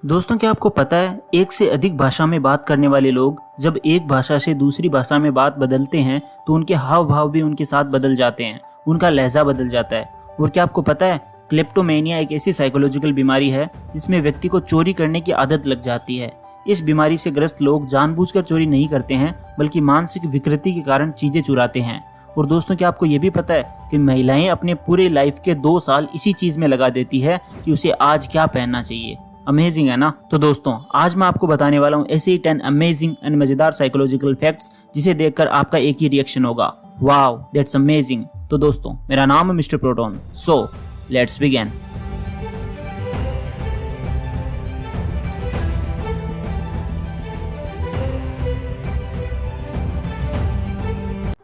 दोस्तों, क्या आपको पता है एक से अधिक भाषा में बात करने वाले लोग जब एक भाषा से दूसरी भाषा में बात बदलते हैं तो उनके हाव भाव भी उनके साथ बदल जाते हैं, उनका लहजा बदल जाता है। और क्या आपको पता है क्लेप्टोमेनिया एक ऐसी साइकोलॉजिकल बीमारी है जिसमें व्यक्ति को चोरी करने की आदत लग जाती है। इस बीमारी से ग्रस्त लोग जानबूझकर चोरी नहीं करते हैं बल्कि मानसिक विकृति के कारण चीजें चुराते हैं। और दोस्तों, क्या आपको ये भी पता है कि महिलाएं अपने पूरे लाइफ के 2 साल इसी चीज में लगा देती है कि उसे आज क्या पहनना चाहिए। अमेजिंग है ना। तो दोस्तों, आज मैं आपको बताने वाला हूँ ऐसे ही 10 अमेजिंग एंड मजेदार साइकोलॉजिकल फैक्ट्स जिसे देखकर आपका एक ही रिएक्शन होगा, वाओ दैट्स अमेजिंग। तो दोस्तों, मेरा नाम है mister proton, so let's begin.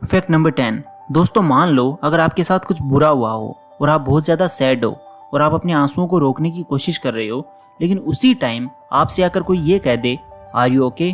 Fact number 10। दोस्तों, मान लो अगर आपके साथ कुछ बुरा हुआ हो और आप बहुत ज्यादा सैड हो और आप अपने आंसुओं को रोकने की कोशिश कर रहे हो, लेकिन उसी टाइम आपसे आकर कोई ये कह दे आर यू ओके,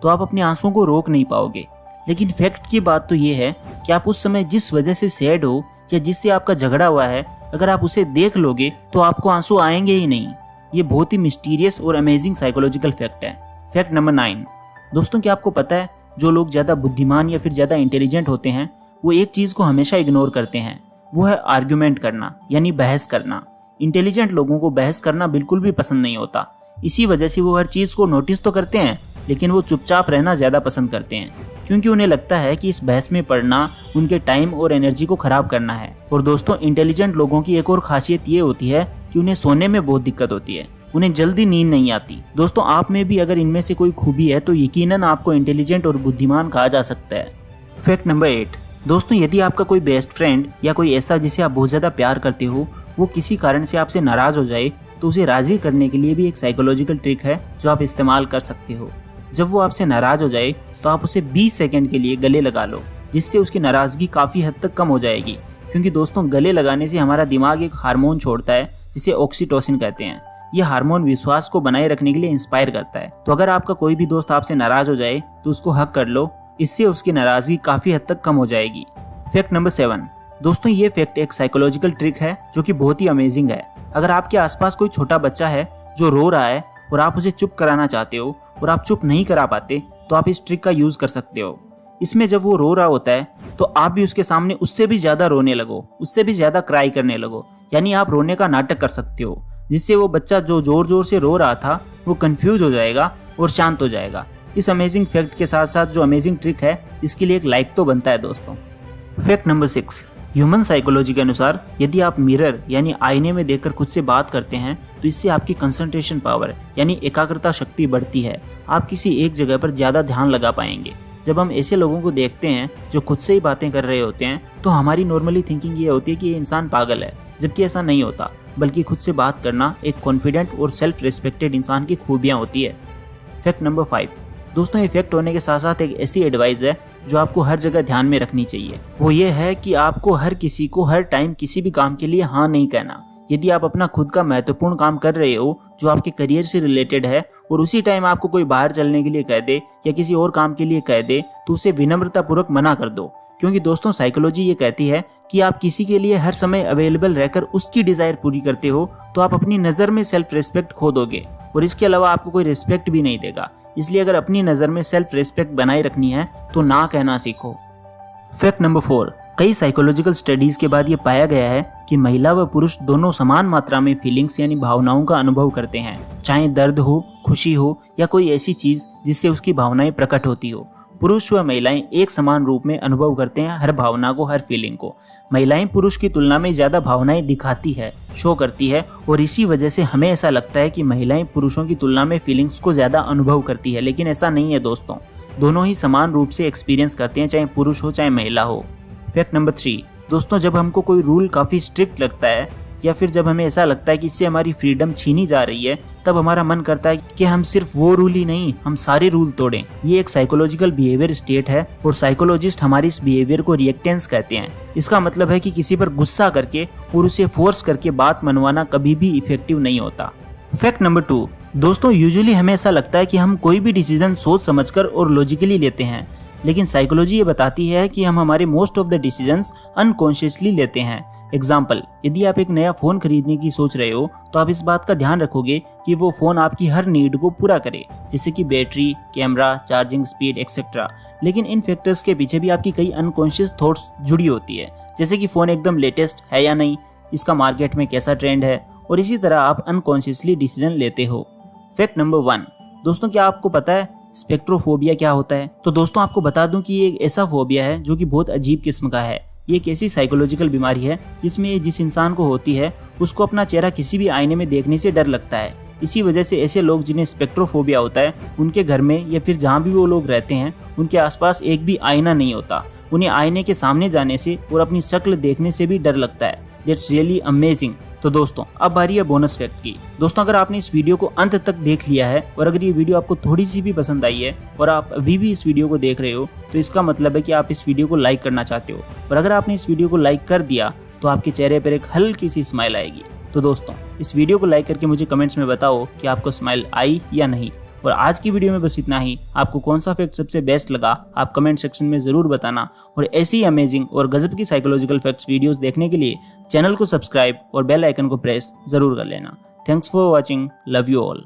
तो आप अपने आंसुओं को रोक नहीं पाओगे। लेकिन फैक्ट की बात तो ये है कि आप उस समय जिस वजह से सैड हो या जिससे आपका झगड़ा हुआ है, अगर आप उसे देख लोगे तो आपको आंसू आएंगे ही नहीं। ये बहुत ही मिस्टीरियस और अमेजिंग साइकोलॉजिकल फैक्ट है। Fact number 9। दोस्तों, क्या आपको पता है जो लोग ज्यादा बुद्धिमान या फिर ज्यादा इंटेलिजेंट होते हैं वो एक चीज को हमेशा इग्नोर करते हैं, वो है आर्ग्यूमेंट करना यानी बहस करना। इंटेलिजेंट लोगों को बहस करना बिल्कुल भी पसंद नहीं होता। इसी वजह से वो हर चीज को नोटिस तो करते हैं लेकिन वो चुपचाप रहना ज्यादा पसंद करते हैं, क्योंकि उन्हें लगता है कि इस बहस में पड़ना उनके टाइम और एनर्जी को खराब करना है। और दोस्तों, इंटेलिजेंट लोगों की एक और खासियत ये होती है कि उन्हें सोने में बहुत दिक्कत होती है, उन्हें जल्दी नींद नहीं आती। दोस्तों, आप में भी अगर इनमें से कोई खूबी है तो यकीनन आपको इंटेलिजेंट और बुद्धिमान कहा जा सकता है। Fact number 8। दोस्तों, यदि आपका कोई बेस्ट फ्रेंड या कोई ऐसा जिसे आप बहुत ज्यादा प्यार करते हो वो किसी कारण से आपसे नाराज हो जाए तो उसे राजी करने के लिए भी एक साइकोलॉजिकल ट्रिक है जो आप इस्तेमाल कर सकते हो। जब वो आपसे नाराज हो जाए तो आप उसे 20 सेकंड के लिए गले लगा लो, जिससे उसकी नाराजगी काफी हद तक कम हो जाएगी। क्योंकि दोस्तों, गले लगाने से हमारा दिमाग एक हार्मोन छोड़ता है जिसे ऑक्सीटोसिन कहते हैं। यह हार्मोन विश्वास को बनाए रखने के लिए इंस्पायर करता है। तो अगर आपका कोई भी दोस्त आपसे नाराज हो जाए तो उसको हक कर लो, इससे उसकी नाराजगी काफी हद तक कम हो जाएगी। Fact number 7। दोस्तों, ये फैक्ट एक साइकोलॉजिकल ट्रिक है जो कि बहुत ही अमेजिंग है। अगर आपके आसपास कोई छोटा बच्चा है जो रो रहा है और आप उसे चुप कराना चाहते हो और आप चुप नहीं करा पाते तो आप इस ट्रिक का यूज कर सकते हो। इसमें जब वो रो रहा होता है तो आप भी उसके सामने उससे भी ज्यादा रोने लगो, उससे भी ज्यादा क्राई करने लगो, यानी आप रोने का नाटक कर सकते हो, जिससे वो बच्चा जो जोर जोर से रो रहा था वो कंफ्यूज हो जाएगा और शांत हो जाएगा। इस अमेजिंग फैक्ट के साथ साथ जो अमेजिंग ट्रिक है इसके लिए एक लाइक तो बनता है दोस्तों। Fact number 6। ह्यूमन साइकोलॉजी के अनुसार यदि आप मिरर यानी आईने में देखकर खुद से बात करते हैं तो इससे आपकी कंसंट्रेशन पावर यानी एकाग्रता शक्ति बढ़ती है। आप किसी एक जगह पर ज्यादा ध्यान लगा पाएंगे। जब हम ऐसे लोगों को देखते हैं जो खुद से ही बातें कर रहे होते हैं तो हमारी नॉर्मली थिंकिंग ये होती है कि ये इंसान पागल है, जबकि ऐसा नहीं होता, बल्कि खुद से बात करना एक कॉन्फिडेंट और सेल्फ रिस्पेक्टेड इंसान की खूबियां होती है। Fact number 5। दोस्तों, ये फैक्ट होने के साथ साथ एक ऐसी एडवाइस है जो आपको हर जगह ध्यान में रखनी चाहिए। वो ये है कि आपको हर किसी को हर टाइम किसी भी काम के लिए हाँ नहीं कहना। यदि आप अपना खुद का महत्वपूर्ण काम कर रहे हो जो आपके करियर से रिलेटेड है और उसी टाइम आपको कोई बाहर चलने के लिए कह दे या किसी और काम के लिए कह दे तो उसे विनम्रतापूर्वक मना कर दो। क्योंकि दोस्तों, साइकोलॉजी ये कहती है कि आप किसी के लिए हर समय अवेलेबल रहकर उसकी डिजायर पूरी करते हो तो आप अपनी नजर में सेल्फ रिस्पेक्ट खो दोगे और इसके अलावा आपको कोई रिस्पेक्ट भी नहीं देगा। इसलिए अगर अपनी नजर में सेल्फ रिस्पेक्ट बनाए रखनी है तो ना कहना सीखो। Fact number 4। कई साइकोलॉजिकल स्टडीज के बाद ये पाया गया है कि महिला व पुरुष दोनों समान मात्रा में फीलिंग्स यानी भावनाओं का अनुभव करते हैं, चाहे दर्द हो, खुशी हो या कोई ऐसी चीज जिससे उसकी भावनाएं प्रकट होती हो। पुरुष व महिलाएं एक समान रूप में अनुभव करते हैं हर भावना को, हर फीलिंग को। महिलाएं पुरुष की तुलना में ज्यादा भावनाएं दिखाती है, शो करती है, और इसी वजह से हमें ऐसा लगता है कि महिलाएं पुरुषों की तुलना में फीलिंग्स को ज्यादा अनुभव करती है, लेकिन ऐसा नहीं है दोस्तों। दोनों ही समान रूप से एक्सपीरियंस करते हैं, चाहे पुरुष हो चाहे महिला हो। Fact number 3। दोस्तों, जब हमको कोई रूल काफी स्ट्रिक्ट लगता है या फिर जब हमें ऐसा लगता है कि इससे हमारी फ्रीडम छीनी जा रही है, तब हमारा मन करता है कि हम सिर्फ वो रूल ही नहीं, हम सारे रूल तोड़ें। ये एक साइकोलॉजिकल बिहेवियर स्टेट है और साइकोलॉजिस्ट हमारी इस बिहेवियर को रिएक्टेंस कहते हैं। इसका मतलब है कि किसी पर गुस्सा करके और उसे फोर्स करके बात मनवाना कभी भी इफेक्टिव नहीं होता। Fact number 2। दोस्तों, यूजुअली हमें ऐसा लगता है कि हम कोई भी डिसीजन सोच समझकर और लॉजिकली लेते हैं, लेकिन साइकोलॉजी ये बताती है कि हम हमारे most of the decisions unconsciously लेते हैं। एग्जाम्पल, यदि आप एक नया फ़ोन खरीदने की सोच रहे हो तो आप इस बात का ध्यान रखोगे कि वो फ़ोन आपकी हर नीड को पूरा करे, जैसे कि battery, camera, charging speed etcetera. लेकिन इन फैक्टर्स के पीछे भी आपकी कई अनकॉन्शियस थॉट्स जुड़ी होती है, जैसे कि फ़ोन एकदम लेटेस्ट है या नहीं, इसका मार्केट में कैसा ट्रेंड है, और इसी तरह आप अनकॉन्शियसली डिसीजन लेते हो। फैक्ट नंबर 1, दोस्तों क्या आपको पता है स्पेक्ट्रोफोबिया क्या होता है? तो दोस्तों आपको बता दूं कि ये एक ऐसा फोबिया है जो कि बहुत अजीब किस्म का है। ये एक ऐसी साइकोलॉजिकल बीमारी है जिसमें जिस इंसान को होती है उसको अपना चेहरा किसी भी आईने में देखने से डर लगता है। इसी वजह से ऐसे लोग जिन्हें स्पेक्ट्रोफोबिया होता है उनके घर में या फिर जहाँ भी वो लोग रहते हैं उनके आसपास एक भी आईना नहीं होता। उन्हें आईने के सामने जाने से और अपनी शक्ल देखने से भी डर लगता है। That's really amazing. तो दोस्तों अब बारी है बोनस फैक्ट की। दोस्तों अगर आपने इस वीडियो को अंत तक देख लिया है और अगर ये वीडियो आपको थोड़ी सी भी पसंद आई है और आप अभी भी इस वीडियो को देख रहे हो तो इसका मतलब है कि आप इस वीडियो को लाइक करना चाहते हो, और अगर आपने इस वीडियो को लाइक कर दिया तो आपके चेहरे पर एक हल्की सी स्माइल आएगी। तो दोस्तों इस वीडियो को लाइक करके मुझे कमेंट्स में बताओ कि आपको स्माइल आई या नहीं। और आज की वीडियो में बस इतना ही। आपको कौन सा फैक्ट सबसे बेस्ट लगा आप कमेंट सेक्शन में जरूर बताना, और ऐसी अमेजिंग और गजब की साइकोलॉजिकल फैक्ट्स वीडियोस देखने के लिए चैनल को सब्सक्राइब और बेल आइकन को प्रेस जरूर कर लेना। Thanks for watching, love you all.